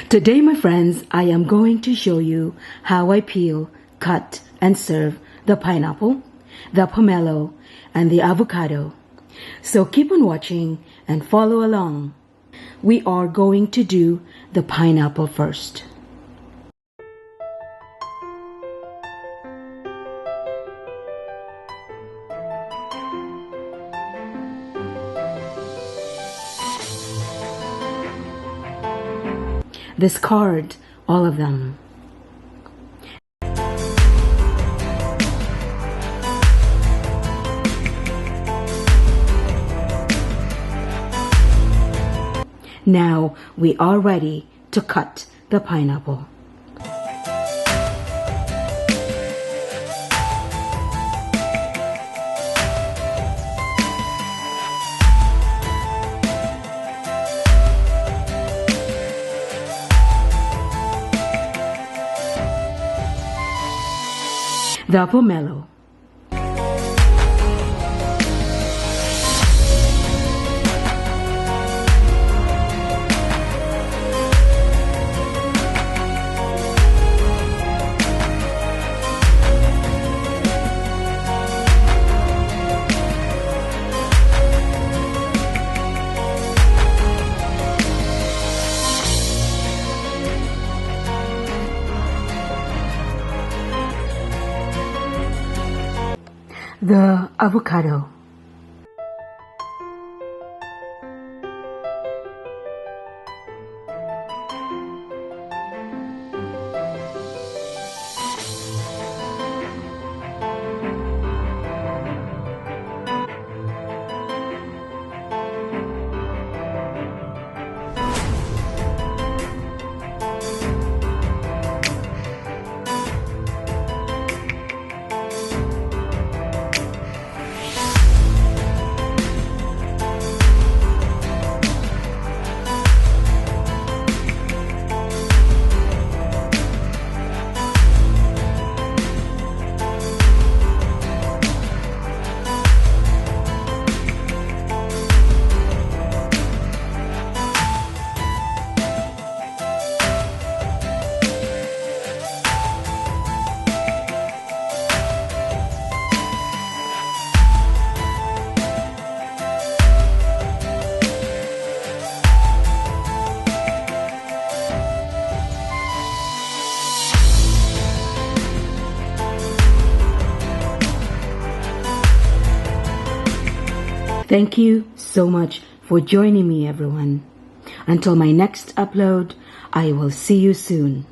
Today, my friends, I am going to show you how I peel, cut, and serve the pineapple, the pomelo, and the avocado. So keep on watching and follow along. We are going to do the pineapple first. Discard all of them. Now we are ready to cut the pineapple. The pomelo. The avocado. Thank you so much for joining me, everyone. Until my next upload, I will see you soon.